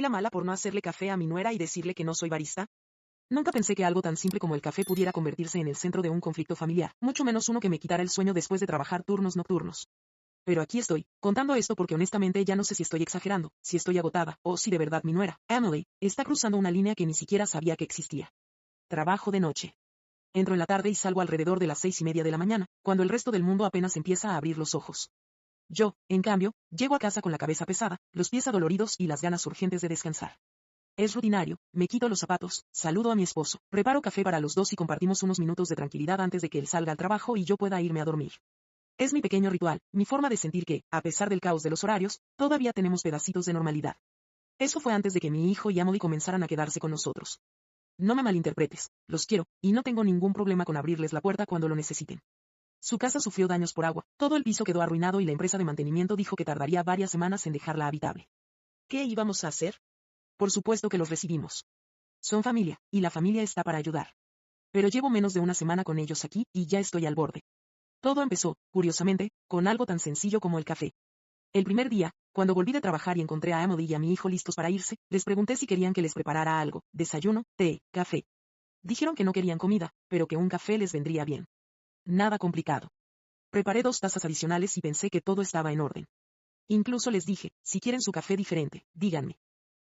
la mala por no hacerle café a mi nuera y decirle que no soy barista? Nunca pensé que algo tan simple como el café pudiera convertirse en el centro de un conflicto familiar, mucho menos uno que me quitara el sueño después de trabajar turnos nocturnos. Pero aquí estoy, contando esto porque honestamente ya no sé si estoy exagerando, si estoy agotada, o si de verdad mi nuera, Emily, está cruzando una línea que ni siquiera sabía que existía. Trabajo de noche. Entro en la tarde y salgo alrededor de las 6:30 de la mañana, cuando el resto del mundo apenas empieza a abrir los ojos. Yo, en cambio, llego a casa con la cabeza pesada, los pies adoloridos y las ganas urgentes de descansar. Es rutinario, me quito los zapatos, saludo a mi esposo, preparo café para los dos y compartimos unos minutos de tranquilidad antes de que él salga al trabajo y yo pueda irme a dormir. Es mi pequeño ritual, mi forma de sentir que, a pesar del caos de los horarios, todavía tenemos pedacitos de normalidad. Eso fue antes de que mi hijo y Emily comenzaran a quedarse con nosotros. No me malinterpretes, los quiero, y no tengo ningún problema con abrirles la puerta cuando lo necesiten. Su casa sufrió daños por agua, todo el piso quedó arruinado y la empresa de mantenimiento dijo que tardaría varias semanas en dejarla habitable. ¿Qué íbamos a hacer? Por supuesto que los recibimos. Son familia, y la familia está para ayudar. Pero llevo menos de una semana con ellos aquí, y ya estoy al borde. Todo empezó, curiosamente, con algo tan sencillo como el café. El primer día, cuando volví de trabajar y encontré a Emily y a mi hijo listos para irse, les pregunté si querían que les preparara algo, desayuno, té, café. Dijeron que no querían comida, pero que un café les vendría bien. Nada complicado. Preparé 2 tazas adicionales y pensé que todo estaba en orden. Incluso les dije, si quieren su café diferente, díganme.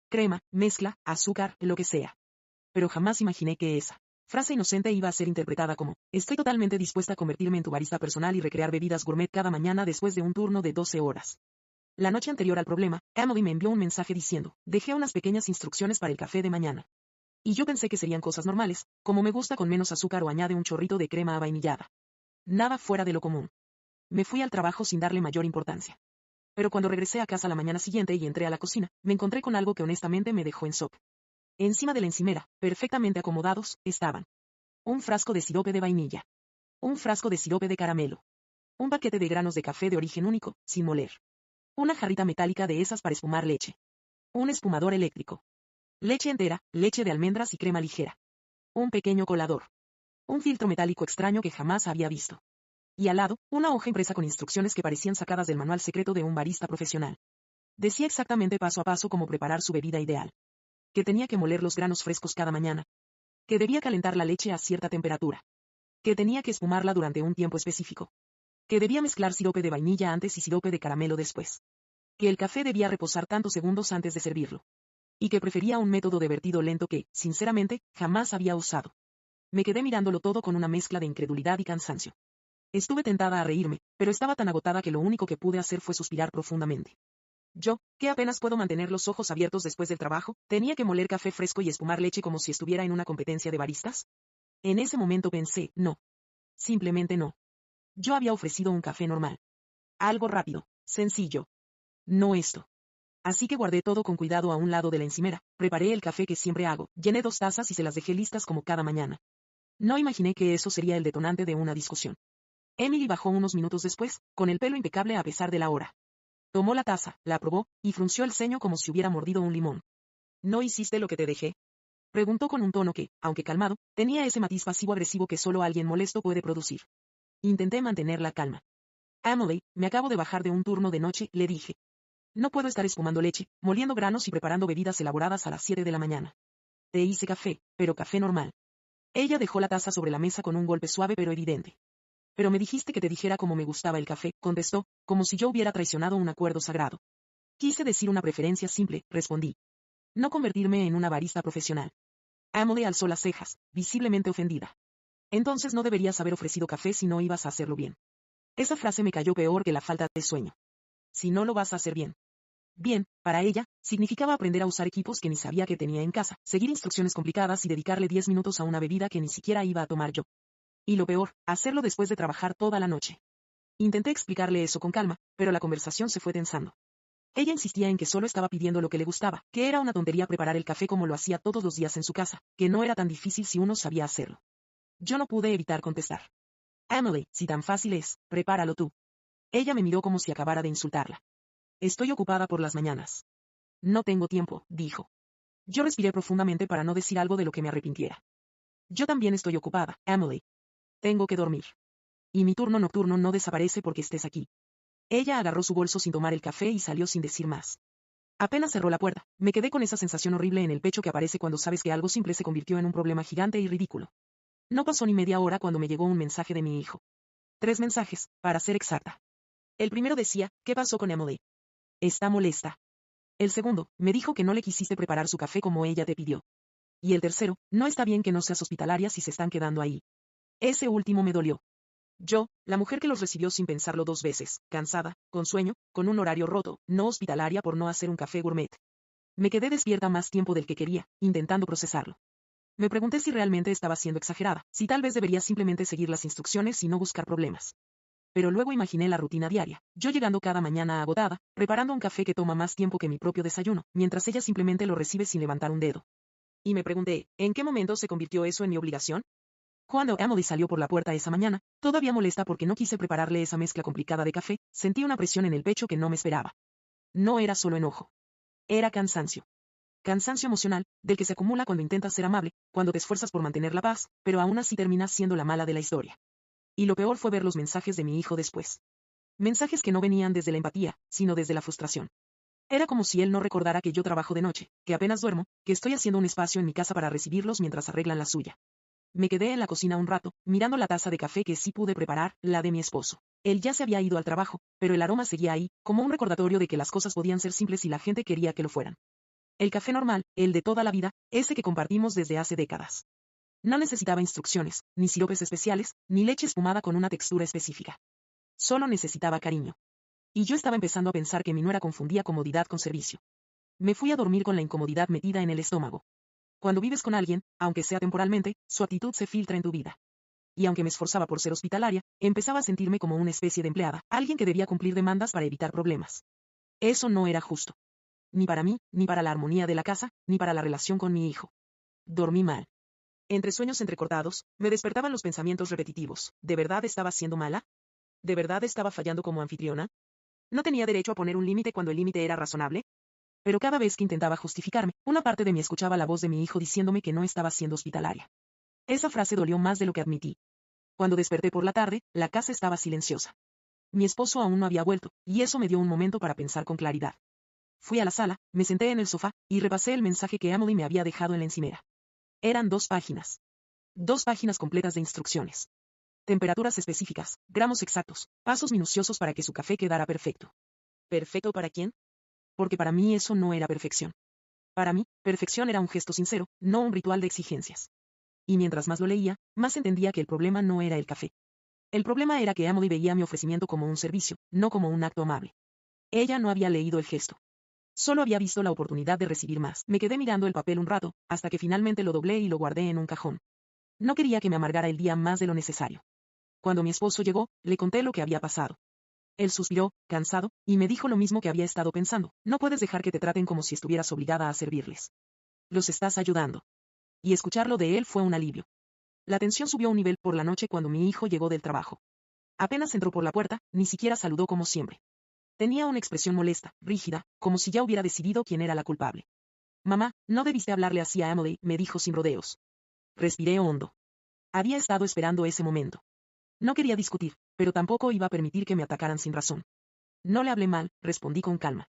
Crema, mezcla, azúcar, lo que sea. Pero jamás imaginé que esa frase inocente iba a ser interpretada como, estoy totalmente dispuesta a convertirme en tu barista personal y recrear bebidas gourmet cada mañana después de un turno de 12 horas. La noche anterior al problema, Emily me envió un mensaje diciendo, dejé unas pequeñas instrucciones para el café de mañana. Y yo pensé que serían cosas normales, como me gusta con menos azúcar o añade un chorrito de crema avainillada. Nada fuera de lo común. Me fui al trabajo sin darle mayor importancia. Pero cuando regresé a casa la mañana siguiente y entré a la cocina, me encontré con algo que honestamente me dejó en shock. Encima de la encimera, perfectamente acomodados, estaban un frasco de sirope de vainilla, un frasco de sirope de caramelo, un paquete de granos de café de origen único, sin moler, una jarrita metálica de esas para espumar leche, un espumador eléctrico, leche entera, leche de almendras y crema ligera, un pequeño colador, un filtro metálico extraño que jamás había visto. Y al lado, una hoja impresa con instrucciones que parecían sacadas del manual secreto de un barista profesional. Decía exactamente paso a paso cómo preparar su bebida ideal. Que tenía que moler los granos frescos cada mañana. Que debía calentar la leche a cierta temperatura. Que tenía que espumarla durante un tiempo específico. Que debía mezclar sirope de vainilla antes y sirope de caramelo después. Que el café debía reposar tantos segundos antes de servirlo. Y que prefería un método de vertido lento que, sinceramente, jamás había usado. Me quedé mirándolo todo con una mezcla de incredulidad y cansancio. Estuve tentada a reírme, pero estaba tan agotada que lo único que pude hacer fue suspirar profundamente. Yo, que apenas puedo mantener los ojos abiertos después del trabajo, tenía que moler café fresco y espumar leche como si estuviera en una competencia de baristas. En ese momento pensé, no. Simplemente no. Yo había ofrecido un café normal. Algo rápido, sencillo. No esto. Así que guardé todo con cuidado a un lado de la encimera, preparé el café que siempre hago, llené 2 tazas y se las dejé listas como cada mañana. No imaginé que eso sería el detonante de una discusión. Emily bajó unos minutos después, con el pelo impecable a pesar de la hora. Tomó la taza, la probó, y frunció el ceño como si hubiera mordido un limón. ¿No hiciste lo que te dejé? Preguntó con un tono que, aunque calmado, tenía ese matiz pasivo-agresivo que solo alguien molesto puede producir. Intenté mantener la calma. Emily, me acabo de bajar de un turno de noche, le dije. No puedo estar espumando leche, moliendo granos y preparando bebidas elaboradas a las 7 de la mañana. Te hice café, pero café normal. Ella dejó la taza sobre la mesa con un golpe suave pero evidente. Pero me dijiste que te dijera cómo me gustaba el café, contestó, como si yo hubiera traicionado un acuerdo sagrado. Quise decir una preferencia simple, respondí. No convertirme en una barista profesional. Emily alzó las cejas, visiblemente ofendida. Entonces no deberías haber ofrecido café si no ibas a hacerlo bien. Esa frase me cayó peor que la falta de sueño. Si no lo vas a hacer bien. Bien, para ella, significaba aprender a usar equipos que ni sabía que tenía en casa, seguir instrucciones complicadas y dedicarle 10 minutos a una bebida que ni siquiera iba a tomar yo. Y lo peor, hacerlo después de trabajar toda la noche. Intenté explicarle eso con calma, pero la conversación se fue tensando. Ella insistía en que solo estaba pidiendo lo que le gustaba, que era una tontería preparar el café como lo hacía todos los días en su casa, que no era tan difícil si uno sabía hacerlo. Yo no pude evitar contestar. Emily, si tan fácil es, prepáralo tú. Ella me miró como si acabara de insultarla. Estoy ocupada por las mañanas. No tengo tiempo, dijo. Yo respiré profundamente para no decir algo de lo que me arrepintiera. Yo también estoy ocupada, Emily. Tengo que dormir. Y mi turno nocturno no desaparece porque estés aquí. Ella agarró su bolso sin tomar el café y salió sin decir más. Apenas cerró la puerta, me quedé con esa sensación horrible en el pecho que aparece cuando sabes que algo simple se convirtió en un problema gigante y ridículo. No pasó ni media hora cuando me llegó un mensaje de mi hijo. 3 mensajes, para ser exacta. El primero decía, ¿qué pasó con Emily? Está molesta. El segundo, me dijo que no le quisiste preparar su café como ella te pidió. Y el tercero, no está bien que no seas hospitalaria si se están quedando ahí. Ese último me dolió. Yo, la mujer que los recibió sin pensarlo 2 veces, cansada, con sueño, con un horario roto, no hospitalaria por no hacer un café gourmet. Me quedé despierta más tiempo del que quería, intentando procesarlo. Me pregunté si realmente estaba siendo exagerada, si tal vez debería simplemente seguir las instrucciones y no buscar problemas. Pero luego imaginé la rutina diaria, yo llegando cada mañana agotada, preparando un café que toma más tiempo que mi propio desayuno, mientras ella simplemente lo recibe sin levantar un dedo. Y me pregunté, ¿en qué momento se convirtió eso en mi obligación? Cuando Emily salió por la puerta esa mañana, todavía molesta porque no quise prepararle esa mezcla complicada de café, sentí una presión en el pecho que no me esperaba. No era solo enojo. Era cansancio. Cansancio emocional, del que se acumula cuando intentas ser amable, cuando te esfuerzas por mantener la paz, pero aún así terminas siendo la mala de la historia. Y lo peor fue ver los mensajes de mi hijo después. Mensajes que no venían desde la empatía, sino desde la frustración. Era como si él no recordara que yo trabajo de noche, que apenas duermo, que estoy haciendo un espacio en mi casa para recibirlos mientras arreglan la suya. Me quedé en la cocina un rato, mirando la taza de café que sí pude preparar, la de mi esposo. Él ya se había ido al trabajo, pero el aroma seguía ahí, como un recordatorio de que las cosas podían ser simples si la gente quería que lo fueran. El café normal, el de toda la vida, ese que compartimos desde hace décadas. No necesitaba instrucciones, ni siropes especiales, ni leche espumada con una textura específica. Solo necesitaba cariño. Y yo estaba empezando a pensar que mi nuera confundía comodidad con servicio. Me fui a dormir con la incomodidad metida en el estómago. Cuando vives con alguien, aunque sea temporalmente, su actitud se filtra en tu vida. Y aunque me esforzaba por ser hospitalaria, empezaba a sentirme como una especie de empleada, alguien que debía cumplir demandas para evitar problemas. Eso no era justo. Ni para mí, ni para la armonía de la casa, ni para la relación con mi hijo. Dormí mal. Entre sueños entrecortados, me despertaban los pensamientos repetitivos. ¿De verdad estaba siendo mala? ¿De verdad estaba fallando como anfitriona? ¿No tenía derecho a poner un límite cuando el límite era razonable? Pero cada vez que intentaba justificarme, una parte de mí escuchaba la voz de mi hijo diciéndome que no estaba siendo hospitalaria. Esa frase dolió más de lo que admití. Cuando desperté por la tarde, la casa estaba silenciosa. Mi esposo aún no había vuelto, y eso me dio un momento para pensar con claridad. Fui a la sala, me senté en el sofá, y repasé el mensaje que Emily me había dejado en la encimera. Eran 2 páginas. 2 páginas completas de instrucciones. Temperaturas específicas, gramos exactos, pasos minuciosos para que su café quedara perfecto. ¿Perfecto para quién? Porque para mí eso no era perfección. Para mí, perfección era un gesto sincero, no un ritual de exigencias. Y mientras más lo leía, más entendía que el problema no era el café. El problema era que Emily veía mi ofrecimiento como un servicio, no como un acto amable. Ella no había leído el gesto. Solo había visto la oportunidad de recibir más. Me quedé mirando el papel un rato, hasta que finalmente lo doblé y lo guardé en un cajón. No quería que me amargara el día más de lo necesario. Cuando mi esposo llegó, le conté lo que había pasado. Él suspiró, cansado, y me dijo lo mismo que había estado pensando. No puedes dejar que te traten como si estuvieras obligada a servirles. Los estás ayudando. Y escucharlo de él fue un alivio. La tensión subió a un nivel por la noche cuando mi hijo llegó del trabajo. Apenas entró por la puerta, ni siquiera saludó como siempre. Tenía una expresión molesta, rígida, como si ya hubiera decidido quién era la culpable. Mamá, no debiste hablarle así a Emily, me dijo sin rodeos. Respiré hondo. Había estado esperando ese momento. No quería discutir, pero tampoco iba a permitir que me atacaran sin razón. No le hablé mal, respondí con calma.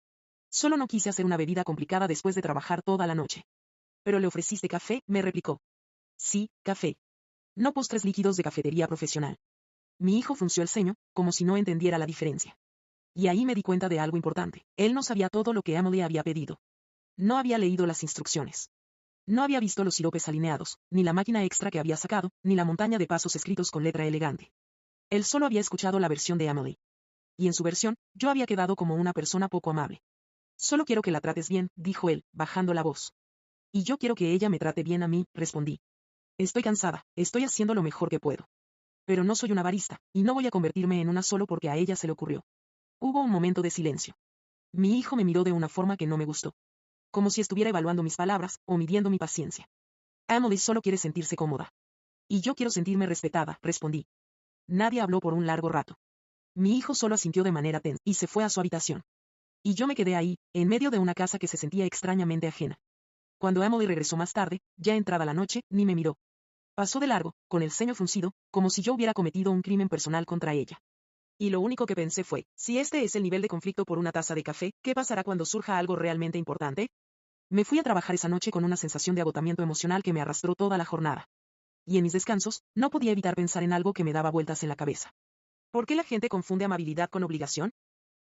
Solo no quise hacer una bebida complicada después de trabajar toda la noche. ¿Pero le ofreciste café?, me replicó. Sí, café. No postres líquidos de cafetería profesional. Mi hijo frunció el ceño, como si no entendiera la diferencia. Y ahí me di cuenta de algo importante. Él no sabía todo lo que Emily había pedido. No había leído las instrucciones. No había visto los siropes alineados, ni la máquina extra que había sacado, ni la montaña de pasos escritos con letra elegante. Él solo había escuchado la versión de Emily. Y en su versión, yo había quedado como una persona poco amable. Solo quiero que la trates bien, dijo él, bajando la voz. Y yo quiero que ella me trate bien a mí, respondí. Estoy cansada, estoy haciendo lo mejor que puedo. Pero no soy una barista, y no voy a convertirme en una solo porque a ella se le ocurrió. Hubo un momento de silencio. Mi hijo me miró de una forma que no me gustó. Como si estuviera evaluando mis palabras, o midiendo mi paciencia. Emily solo quiere sentirse cómoda. Y yo quiero sentirme respetada, respondí. Nadie habló por un largo rato. Mi hijo solo asintió de manera tensa, y se fue a su habitación. Y yo me quedé ahí, en medio de una casa que se sentía extrañamente ajena. Cuando Emily regresó más tarde, ya entrada la noche, ni me miró. Pasó de largo, con el ceño fruncido, como si yo hubiera cometido un crimen personal contra ella. Y lo único que pensé fue, si este es el nivel de conflicto por una taza de café, ¿qué pasará cuando surja algo realmente importante? Me fui a trabajar esa noche con una sensación de agotamiento emocional que me arrastró toda la jornada. Y en mis descansos, no podía evitar pensar en algo que me daba vueltas en la cabeza. ¿Por qué la gente confunde amabilidad con obligación?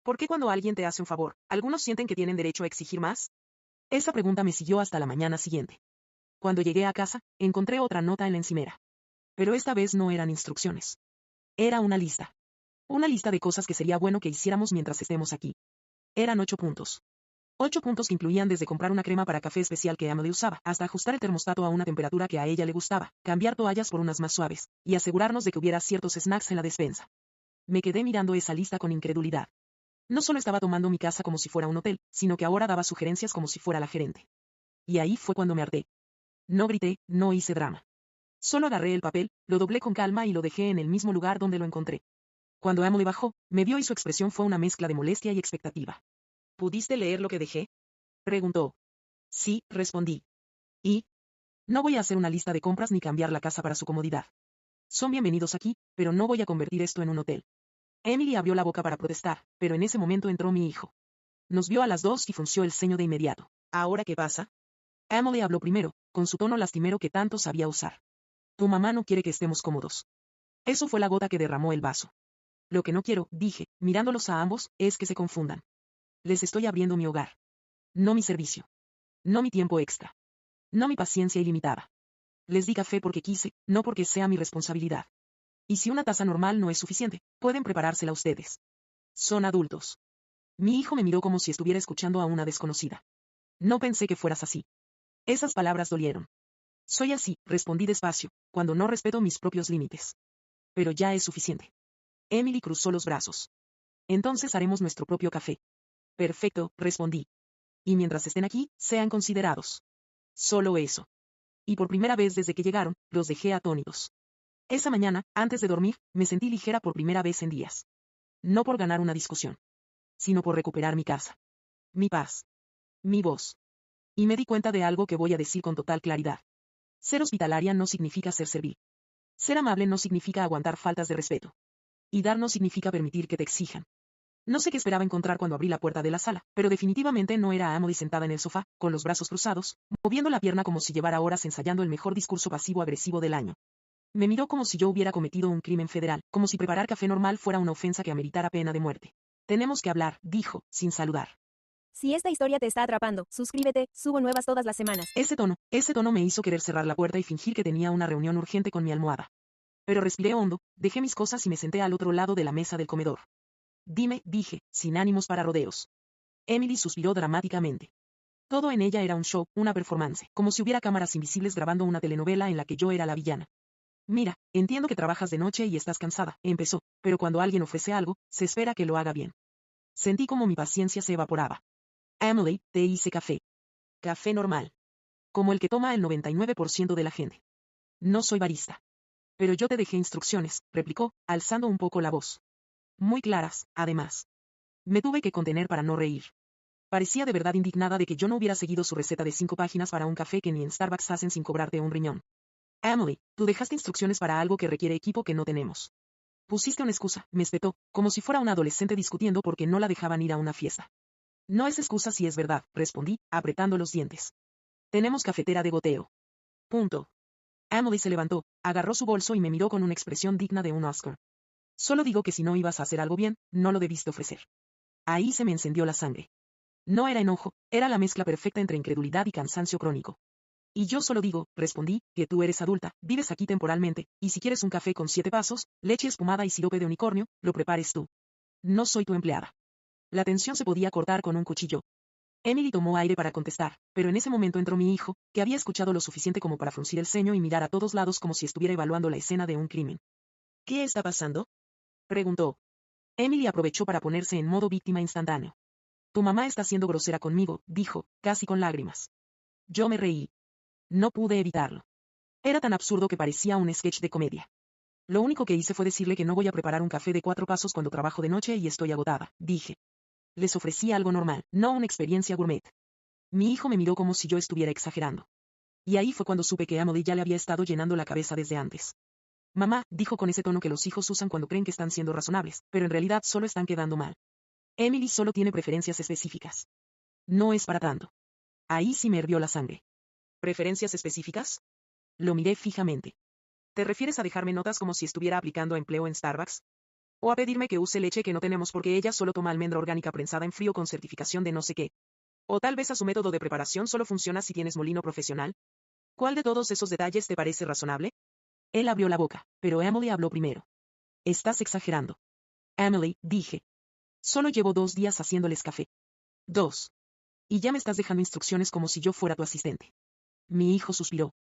¿Por qué cuando alguien te hace un favor, algunos sienten que tienen derecho a exigir más? Esa pregunta me siguió hasta la mañana siguiente. Cuando llegué a casa, encontré otra nota en la encimera. Pero esta vez no eran instrucciones. Era una lista. Una lista de cosas que sería bueno que hiciéramos mientras estemos aquí. Eran 8 puntos. 8 puntos que incluían desde comprar una crema para café especial que Emily usaba, hasta ajustar el termostato a una temperatura que a ella le gustaba, cambiar toallas por unas más suaves, y asegurarnos de que hubiera ciertos snacks en la despensa. Me quedé mirando esa lista con incredulidad. No solo estaba tomando mi casa como si fuera un hotel, sino que ahora daba sugerencias como si fuera la gerente. Y ahí fue cuando me harté. No grité, no hice drama. Solo agarré el papel, lo doblé con calma y lo dejé en el mismo lugar donde lo encontré. Cuando Emily bajó, me vio y su expresión fue una mezcla de molestia y expectativa. ¿Pudiste leer lo que dejé? Preguntó. Sí, respondí. ¿Y? No voy a hacer una lista de compras ni cambiar la casa para su comodidad. Son bienvenidos aquí, pero no voy a convertir esto en un hotel. Emily abrió la boca para protestar, pero en ese momento entró mi hijo. Nos vio a las dos y frunció el ceño de inmediato. ¿Ahora qué pasa? Emily habló primero, con su tono lastimero que tanto sabía usar. Tu mamá no quiere que estemos cómodos. Eso fue la gota que derramó el vaso. Lo que no quiero, dije, mirándolos a ambos, es que se confundan. Les estoy abriendo mi hogar. No mi servicio. No mi tiempo extra. No mi paciencia ilimitada. Les di café porque quise, no porque sea mi responsabilidad. Y si una taza normal no es suficiente, pueden preparársela ustedes. Son adultos. Mi hijo me miró como si estuviera escuchando a una desconocida. No pensé que fueras así. Esas palabras dolieron. Soy así, respondí despacio, cuando no respeto mis propios límites. Pero ya es suficiente. Emily cruzó los brazos. Entonces haremos nuestro propio café. Perfecto, respondí. Y mientras estén aquí, sean considerados. Solo eso. Y por primera vez desde que llegaron, los dejé atónitos. Esa mañana, antes de dormir, me sentí ligera por primera vez en días. No por ganar una discusión, sino por recuperar mi casa. Mi paz. Mi voz. Y me di cuenta de algo que voy a decir con total claridad. Ser hospitalaria no significa ser servil. Ser amable no significa aguantar faltas de respeto. Y dar no significa permitir que te exijan. No sé qué esperaba encontrar cuando abrí la puerta de la sala, pero definitivamente no era a Emily sentada en el sofá, con los brazos cruzados, moviendo la pierna como si llevara horas ensayando el mejor discurso pasivo-agresivo del año. Me miró como si yo hubiera cometido un crimen federal, como si preparar café normal fuera una ofensa que ameritara pena de muerte. Tenemos que hablar, dijo, sin saludar. Si esta historia te está atrapando, suscríbete, subo nuevas todas las semanas. Ese tono me hizo querer cerrar la puerta y fingir que tenía una reunión urgente con mi almohada. Pero respiré hondo, dejé mis cosas y me senté al otro lado de la mesa del comedor. Dime, dije, sin ánimos para rodeos. Emily suspiró dramáticamente. Todo en ella era un show, una performance, como si hubiera cámaras invisibles grabando una telenovela en la que yo era la villana. Mira, entiendo que trabajas de noche y estás cansada, empezó, pero cuando alguien ofrece algo, se espera que lo haga bien. Sentí como mi paciencia se evaporaba. Emily, te hice café. Café normal. Como el que toma el 99% de la gente. No soy barista. Pero yo te dejé instrucciones, replicó, alzando un poco la voz. Muy claras, además. Me tuve que contener para no reír. Parecía de verdad indignada de que yo no hubiera seguido su receta de 5 páginas para un café que ni en Starbucks hacen sin cobrarte un riñón. Emily, tú dejaste instrucciones para algo que requiere equipo que no tenemos. Pusiste una excusa, me espetó, como si fuera una adolescente discutiendo porque no la dejaban ir a una fiesta. No es excusa si es verdad, respondí, apretando los dientes. Tenemos cafetera de goteo. Punto. Emily se levantó, agarró su bolso y me miró con una expresión digna de un Oscar. Solo digo que si no ibas a hacer algo bien, no lo debiste ofrecer. Ahí se me encendió la sangre. No era enojo, era la mezcla perfecta entre incredulidad y cansancio crónico. Y yo solo digo, respondí, que tú eres adulta, vives aquí temporalmente, y si quieres un café con 7 pasos, leche espumada y sirope de unicornio, lo prepares tú. No soy tu empleada. La tensión se podía cortar con un cuchillo. Emily tomó aire para contestar, pero en ese momento entró mi hijo, que había escuchado lo suficiente como para fruncir el ceño y mirar a todos lados como si estuviera evaluando la escena de un crimen. ¿Qué está pasando? Preguntó. Emily aprovechó para ponerse en modo víctima instantáneo. Tu mamá está siendo grosera conmigo, dijo, casi con lágrimas. Yo me reí. No pude evitarlo. Era tan absurdo que parecía un sketch de comedia. Lo único que hice fue decirle que no voy a preparar un café de 4 pasos cuando trabajo de noche y estoy agotada, dije. Les ofrecí algo normal, no una experiencia gourmet. Mi hijo me miró como si yo estuviera exagerando. Y ahí fue cuando supe que Emily ya le había estado llenando la cabeza desde antes. Mamá, dijo con ese tono que los hijos usan cuando creen que están siendo razonables, pero en realidad solo están quedando mal. Emily solo tiene preferencias específicas. No es para tanto. Ahí sí me hirvió la sangre. ¿Preferencias específicas? Lo miré fijamente. ¿Te refieres a dejarme notas como si estuviera aplicando empleo en Starbucks? ¿O a pedirme que use leche que no tenemos porque ella solo toma almendra orgánica prensada en frío con certificación de no sé qué? ¿O tal vez a su método de preparación solo funciona si tienes molino profesional? ¿Cuál de todos esos detalles te parece razonable? Él abrió la boca, pero Emily habló primero. Estás exagerando. Emily, dije. Solo llevo 2 días haciéndoles café. 2. Y ya me estás dejando instrucciones como si yo fuera tu asistente. Mi hijo suspiró.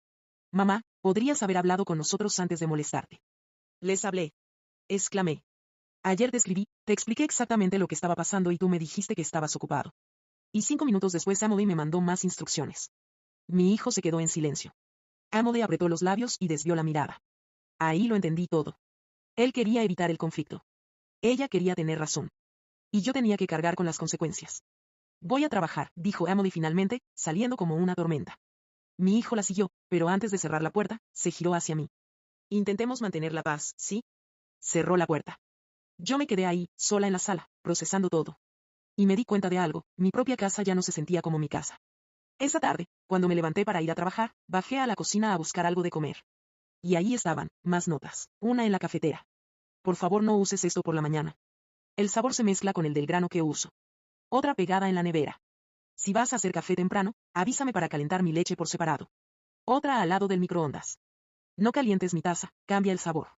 Mamá, podrías haber hablado con nosotros antes de molestarte. Les hablé. Exclamé. Ayer te expliqué exactamente lo que estaba pasando y tú me dijiste que estabas ocupado. Y 5 minutos después Emily me mandó más instrucciones. Mi hijo se quedó en silencio. Emily apretó los labios y desvió la mirada. Ahí lo entendí todo. Él quería evitar el conflicto. Ella quería tener razón. Y yo tenía que cargar con las consecuencias. Voy a trabajar, dijo Emily finalmente, saliendo como una tormenta. Mi hijo la siguió, pero antes de cerrar la puerta, se giró hacia mí. Intentemos mantener la paz, ¿sí? Cerró la puerta. Yo me quedé ahí, sola en la sala, procesando todo. Y me di cuenta de algo, mi propia casa ya no se sentía como mi casa. Esa tarde, cuando me levanté para ir a trabajar, bajé a la cocina a buscar algo de comer. Y ahí estaban, más notas, una en la cafetera. Por favor no uses esto por la mañana. El sabor se mezcla con el del grano que uso. Otra pegada en la nevera. Si vas a hacer café temprano, avísame para calentar mi leche por separado. Otra al lado del microondas. No calientes mi taza, cambia el sabor.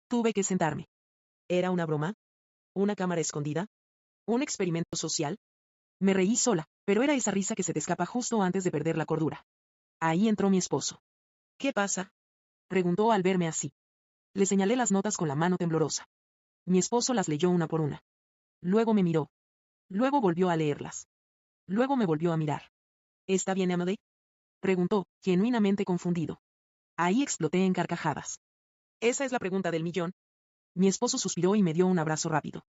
Tuve que sentarme. ¿Era una broma? ¿Una cámara escondida? ¿Un experimento social? Me reí sola, pero era esa risa que se te escapa justo antes de perder la cordura. Ahí entró mi esposo. ¿Qué pasa? Preguntó al verme así. Le señalé las notas con la mano temblorosa. Mi esposo las leyó una por una. Luego me miró. Luego volvió a leerlas. Luego me volvió a mirar. ¿Está bien, Emily? Preguntó, genuinamente confundido. Ahí exploté en carcajadas. Esa es la pregunta del millón. Mi esposo suspiró y me dio un abrazo rápido.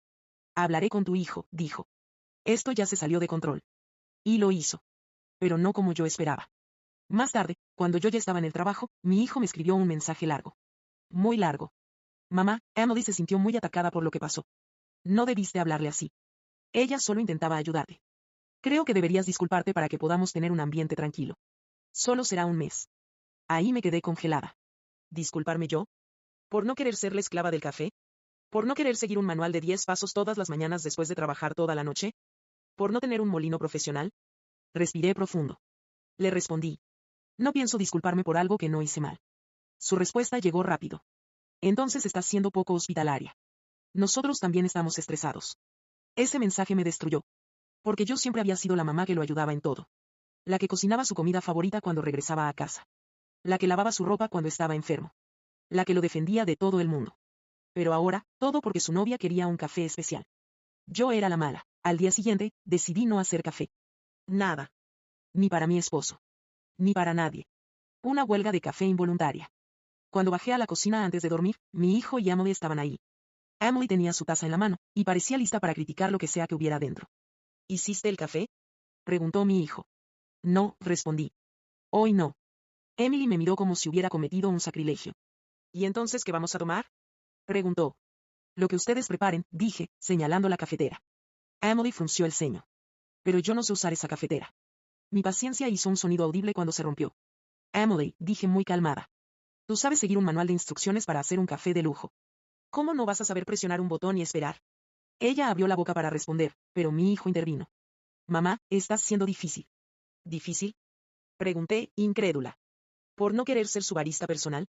Hablaré con tu hijo, dijo. Esto ya se salió de control. Y lo hizo. Pero no como yo esperaba. Más tarde, cuando yo ya estaba en el trabajo, mi hijo me escribió un mensaje largo. Muy largo. Mamá, Emily se sintió muy atacada por lo que pasó. No debiste hablarle así. Ella solo intentaba ayudarte. Creo que deberías disculparte para que podamos tener un ambiente tranquilo. Solo será un mes. Ahí me quedé congelada. ¿Disculparme yo? ¿Por no querer ser la esclava del café? ¿Por no querer seguir un manual de 10 pasos todas las mañanas después de trabajar toda la noche? ¿Por no tener un molino profesional? Respiré profundo. Le respondí. No pienso disculparme por algo que no hice mal. Su respuesta llegó rápido. Entonces estás siendo poco hospitalaria. Nosotros también estamos estresados. Ese mensaje me destruyó. Porque yo siempre había sido la mamá que lo ayudaba en todo. La que cocinaba su comida favorita cuando regresaba a casa. La que lavaba su ropa cuando estaba enfermo. La que lo defendía de todo el mundo. Pero ahora, todo porque su novia quería un café especial. Yo era la mala. Al día siguiente, decidí no hacer café. Nada. Ni para mi esposo. Ni para nadie. Una huelga de café involuntaria. Cuando bajé a la cocina antes de dormir, mi hijo y Emily estaban ahí. Emily tenía su taza en la mano, y parecía lista para criticar lo que sea que hubiera dentro. ¿Hiciste el café? Preguntó mi hijo. No, respondí. Hoy no. Emily me miró como si hubiera cometido un sacrilegio. ¿Y entonces qué vamos a tomar? Preguntó. Lo que ustedes preparen, dije, señalando la cafetera. Emily frunció el ceño. Pero yo no sé usar esa cafetera. Mi paciencia hizo un sonido audible cuando se rompió. Emily, dije muy calmada. Tú sabes seguir un manual de instrucciones para hacer un café de lujo. ¿Cómo no vas a saber presionar un botón y esperar? Ella abrió la boca para responder, pero mi hijo intervino. Mamá, estás siendo difícil. ¿Difícil? Pregunté, incrédula. ¿Por no querer ser su barista personal?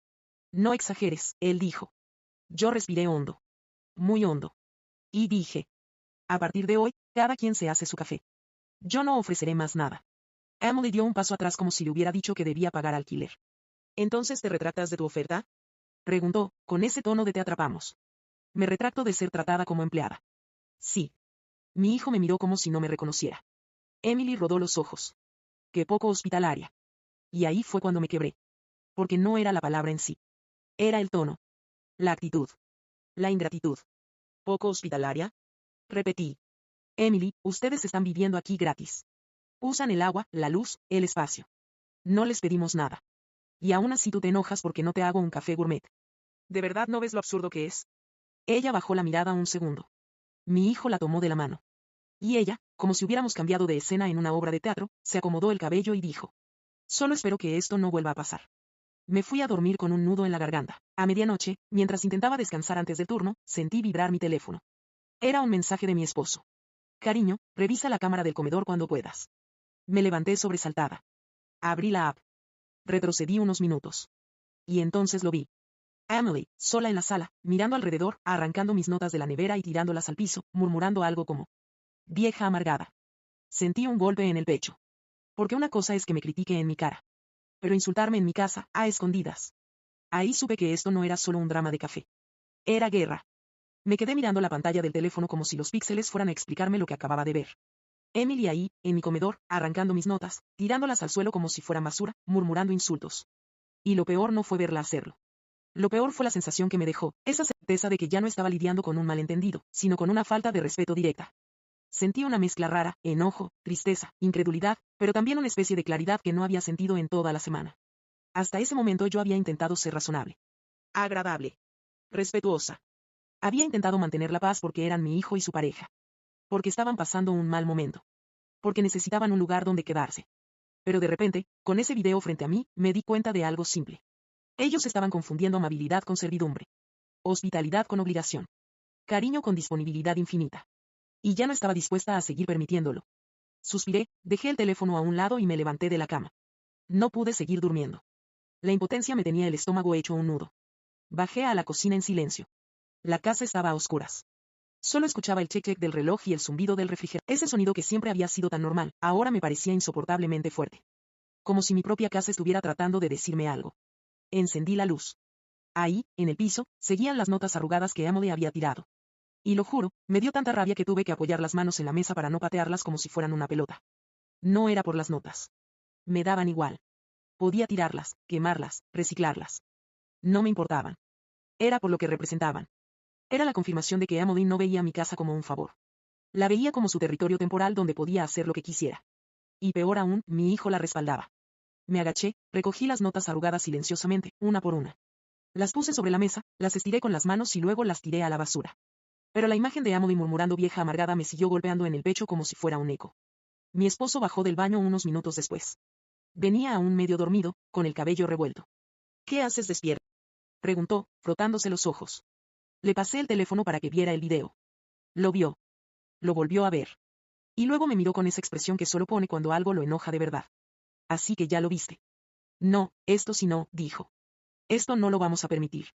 No exageres, él dijo. Yo respiré hondo. Muy hondo. Y dije. A partir de hoy, cada quien se hace su café. Yo no ofreceré más nada. Emily dio un paso atrás como si le hubiera dicho que debía pagar alquiler. ¿Entonces te retractas de tu oferta? Preguntó, con ese tono de te atrapamos. Me retracto de ser tratada como empleada. Sí. Mi hijo me miró como si no me reconociera. Emily rodó los ojos. Qué poco hospitalaria. Y ahí fue cuando me quebré. Porque no era la palabra en sí. Era el tono. La actitud. La ingratitud. ¿Poco hospitalaria? Repetí. Emily, ustedes están viviendo aquí gratis. Usan el agua, la luz, el espacio. No les pedimos nada. Y aún así tú te enojas porque no te hago un café gourmet. ¿De verdad no ves lo absurdo que es? Ella bajó la mirada un segundo. Mi hijo la tomó de la mano. Y ella, como si hubiéramos cambiado de escena en una obra de teatro, se acomodó el cabello y dijo: solo espero que esto no vuelva a pasar. Me fui a dormir con un nudo en la garganta. A medianoche, mientras intentaba descansar antes del turno, sentí vibrar mi teléfono. Era un mensaje de mi esposo. Cariño, revisa la cámara del comedor cuando puedas. Me levanté sobresaltada. Abrí la app. Retrocedí unos minutos. Y entonces lo vi. Emily, sola en la sala, mirando alrededor, arrancando mis notas de la nevera y tirándolas al piso, murmurando algo como: vieja amargada. Sentí un golpe en el pecho. Porque una cosa es que me critique en mi cara. Pero insultarme en mi casa, a escondidas. Ahí supe que esto no era solo un drama de café. Era guerra. Me quedé mirando la pantalla del teléfono como si los píxeles fueran a explicarme lo que acababa de ver. Emily ahí, en mi comedor, arrancando mis notas, tirándolas al suelo como si fueran basura, murmurando insultos. Y lo peor no fue verla hacerlo. Lo peor fue la sensación que me dejó, esa certeza de que ya no estaba lidiando con un malentendido, sino con una falta de respeto directa. Sentí una mezcla rara, enojo, tristeza, incredulidad, pero también una especie de claridad que no había sentido en toda la semana. Hasta ese momento yo había intentado ser razonable, agradable, respetuosa. Había intentado mantener la paz porque eran mi hijo y su pareja. Porque estaban pasando un mal momento. Porque necesitaban un lugar donde quedarse. Pero de repente, con ese video frente a mí, me di cuenta de algo simple. Ellos estaban confundiendo amabilidad con servidumbre. Hospitalidad con obligación. Cariño con disponibilidad infinita. Y ya no estaba dispuesta a seguir permitiéndolo. Suspiré, dejé el teléfono a un lado y me levanté de la cama. No pude seguir durmiendo. La impotencia me tenía el estómago hecho un nudo. Bajé a la cocina en silencio. La casa estaba a oscuras. Solo escuchaba el check-check del reloj y el zumbido del refrigerador. Ese sonido que siempre había sido tan normal, ahora me parecía insoportablemente fuerte. Como si mi propia casa estuviera tratando de decirme algo. Encendí la luz. Ahí, en el piso, seguían las notas arrugadas que Emily había tirado. Y lo juro, me dio tanta rabia que tuve que apoyar las manos en la mesa para no patearlas como si fueran una pelota. No era por las notas. Me daban igual. Podía tirarlas, quemarlas, reciclarlas. No me importaban. Era por lo que representaban. Era la confirmación de que Emily no veía mi casa como un favor. La veía como su territorio temporal donde podía hacer lo que quisiera. Y peor aún, mi hijo la respaldaba. Me agaché, recogí las notas arrugadas silenciosamente, una por una. Las puse sobre la mesa, las estiré con las manos y luego las tiré a la basura. Pero la imagen de Emily murmurando vieja amargada me siguió golpeando en el pecho como si fuera un eco. Mi esposo bajó del baño unos minutos después. Venía aún medio dormido, con el cabello revuelto. ¿Qué haces despierto?, preguntó, frotándose los ojos. Le pasé el teléfono para que viera el video. Lo vio. Lo volvió a ver. Y luego me miró con esa expresión que solo pone cuando algo lo enoja de verdad. Así que ya lo viste. No, esto sí no, dijo. Esto no lo vamos a permitir.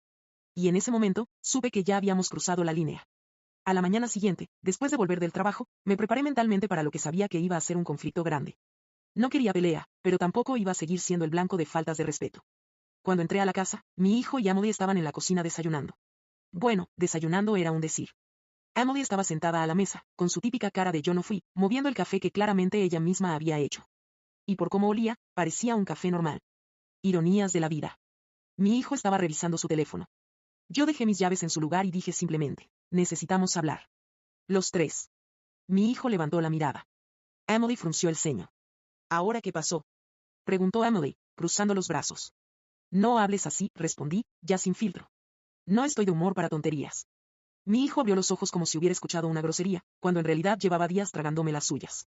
Y en ese momento, supe que ya habíamos cruzado la línea. A la mañana siguiente, después de volver del trabajo, me preparé mentalmente para lo que sabía que iba a ser un conflicto grande. No quería pelea, pero tampoco iba a seguir siendo el blanco de faltas de respeto. Cuando entré a la casa, mi hijo y Emily estaban en la cocina desayunando. Bueno, desayunando era un decir. Emily estaba sentada a la mesa, con su típica cara de yo no fui, moviendo el café que claramente ella misma había hecho. Y por cómo olía, parecía un café normal. Ironías de la vida. Mi hijo estaba revisando su teléfono. Yo dejé mis llaves en su lugar y dije simplemente: necesitamos hablar. Los tres. Mi hijo levantó la mirada. Emily frunció el ceño. ¿Ahora qué pasó?, preguntó Emily, cruzando los brazos. No hables así, respondí, ya sin filtro. No estoy de humor para tonterías. Mi hijo abrió los ojos como si hubiera escuchado una grosería, cuando en realidad llevaba días tragándome las suyas.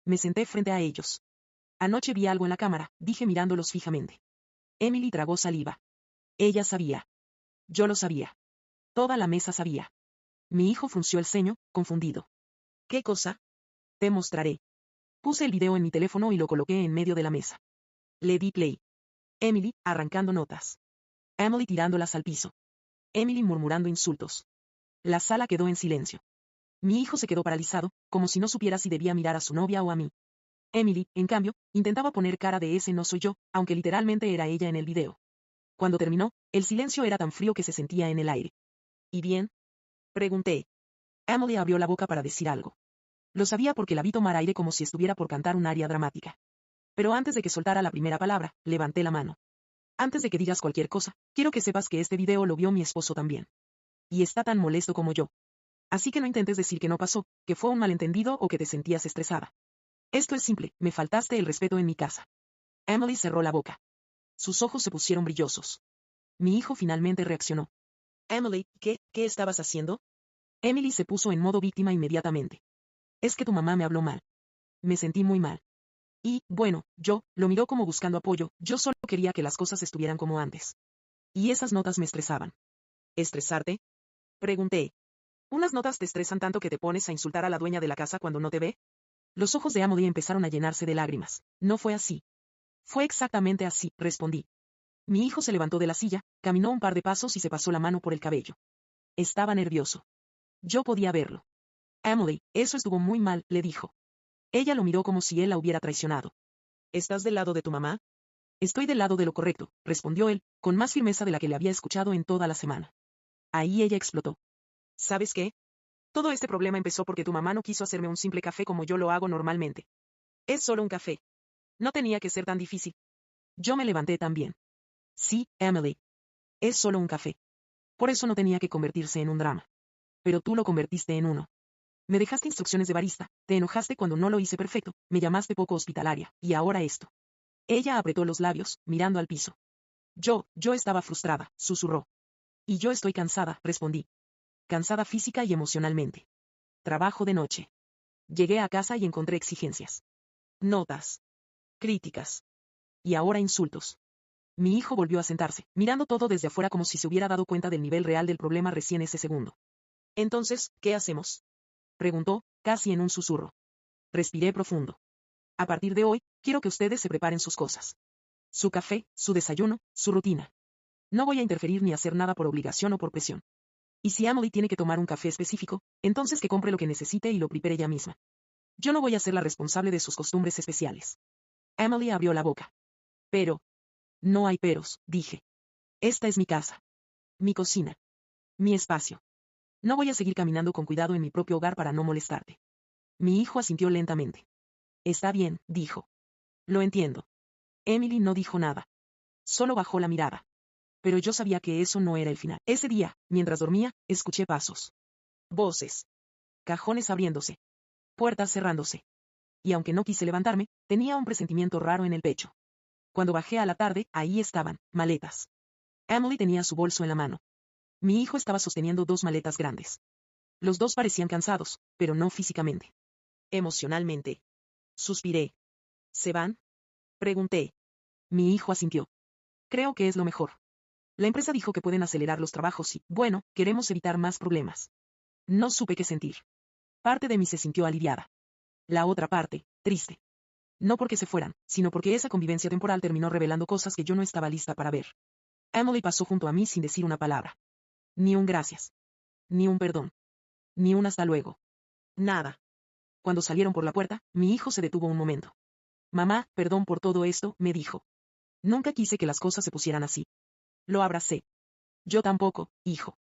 Me senté frente a ellos. Anoche vi algo en la cámara, dije mirándolos fijamente. Emily tragó saliva. Ella sabía. Yo lo sabía. Toda la mesa sabía. Mi hijo frunció el ceño, confundido. ¿Qué cosa? Te mostraré. Puse el video en mi teléfono y lo coloqué en medio de la mesa. Le di play. Emily, arrancando notas. Emily tirándolas al piso. Emily murmurando insultos. La sala quedó en silencio. Mi hijo se quedó paralizado, como si no supiera si debía mirar a su novia o a mí. Emily, en cambio, intentaba poner cara de ese no soy yo, aunque literalmente era ella en el video. Cuando terminó, el silencio era tan frío que se sentía en el aire. ¿Y bien?, pregunté. Emily abrió la boca para decir algo. Lo sabía porque la vi tomar aire como si estuviera por cantar un aria dramática. Pero antes de que soltara la primera palabra, levanté la mano. Antes de que digas cualquier cosa, quiero que sepas que este video lo vio mi esposo también. Y está tan molesto como yo. Así que no intentes decir que no pasó, que fue un malentendido o que te sentías estresada. Esto es simple, me faltaste el respeto en mi casa. Emily cerró la boca. Sus ojos se pusieron brillosos. Mi hijo finalmente reaccionó. Emily, ¿qué estabas haciendo? Emily se puso en modo víctima inmediatamente. Es que tu mamá me habló mal. Me sentí muy mal. Y, bueno, lo miró como buscando apoyo, yo solo quería que las cosas estuvieran como antes. Y esas notas me estresaban. ¿Estresarte? Pregunté. ¿Unas notas te estresan tanto que te pones a insultar a la dueña de la casa cuando no te ve? Los ojos de Emily empezaron a llenarse de lágrimas. No fue así. Fue exactamente así, respondí. Mi hijo se levantó de la silla, caminó un par de pasos y se pasó la mano por el cabello. Estaba nervioso. Yo podía verlo. Emily, eso estuvo muy mal, le dijo. Ella lo miró como si él la hubiera traicionado. ¿Estás del lado de tu mamá? Estoy del lado de lo correcto, respondió él, con más firmeza de la que le había escuchado en toda la semana. Ahí ella explotó. ¿Sabes qué? Todo este problema empezó porque tu mamá no quiso hacerme un simple café como yo lo hago normalmente. Es solo un café. No tenía que ser tan difícil. Yo me levanté también. Sí, Emily. Es solo un café. Por eso no tenía que convertirse en un drama. Pero tú lo convertiste en uno. Me dejaste instrucciones de barista, te enojaste cuando no lo hice perfecto, me llamaste poco hospitalaria, y ahora esto. Ella apretó los labios, mirando al piso. Yo estaba frustrada, susurró. Y yo estoy cansada, respondí. Cansada física y emocionalmente. Trabajo de noche. Llegué a casa y encontré exigencias. Notas. Críticas. Y ahora insultos. Mi hijo volvió a sentarse, mirando todo desde afuera como si se hubiera dado cuenta del nivel real del problema recién ese segundo. Entonces, ¿qué hacemos? Preguntó, casi en un susurro. Respiré profundo. A partir de hoy, quiero que ustedes se preparen sus cosas. Su café, su desayuno, su rutina. No voy a interferir ni hacer nada por obligación o por presión. Y si Emily tiene que tomar un café específico, entonces que compre lo que necesite y lo prepare ella misma. Yo no voy a ser la responsable de sus costumbres especiales. Emily abrió la boca. Pero. No hay peros, dije. Esta es mi casa. Mi cocina. Mi espacio. No voy a seguir caminando con cuidado en mi propio hogar para no molestarte. Mi hijo asintió lentamente. Está bien, dijo. Lo entiendo. Emily no dijo nada. Solo bajó la mirada. Pero yo sabía que eso no era el final. Ese día, mientras dormía, escuché pasos. Voces. Cajones abriéndose. Puertas cerrándose. Y aunque no quise levantarme, tenía un presentimiento raro en el pecho. Cuando bajé a la tarde, ahí estaban, maletas. Emily tenía su bolso en la mano. Mi hijo estaba sosteniendo dos maletas grandes. Los dos parecían cansados, pero no físicamente. Emocionalmente. Suspiré. ¿Se van? Pregunté. Mi hijo asintió. Creo que es lo mejor. La empresa dijo que pueden acelerar los trabajos y, bueno, queremos evitar más problemas. No supe qué sentir. Parte de mí se sintió aliviada. La otra parte, triste. No porque se fueran, sino porque esa convivencia temporal terminó revelando cosas que yo no estaba lista para ver. Emily pasó junto a mí sin decir una palabra. Ni un gracias. Ni un perdón. Ni un hasta luego. Nada. Cuando salieron por la puerta, mi hijo se detuvo un momento. Mamá, perdón por todo esto, me dijo. Nunca quise que las cosas se pusieran así. Lo abracé. Yo tampoco, hijo.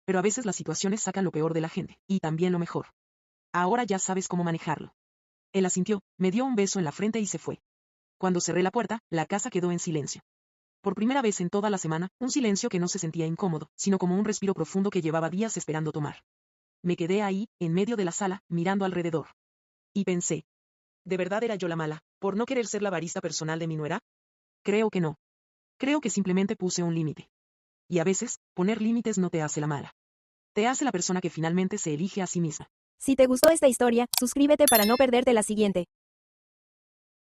Pero a veces las situaciones sacan lo peor de la gente, y también lo mejor. Ahora ya sabes cómo manejarlo. Él asintió, me dio un beso en la frente y se fue. Cuando cerré la puerta, la casa quedó en silencio. Por primera vez en toda la semana, un silencio que no se sentía incómodo, sino como un respiro profundo que llevaba días esperando tomar. Me quedé ahí, en medio de la sala, mirando alrededor. Y pensé, ¿de verdad era yo la mala, por no querer ser la barista personal de mi nuera? Creo que no. Creo que simplemente puse un límite. Y a veces, poner límites no te hace la mala. Te hace la persona que finalmente se elige a sí misma. Si te gustó esta historia, suscríbete para no perderte la siguiente.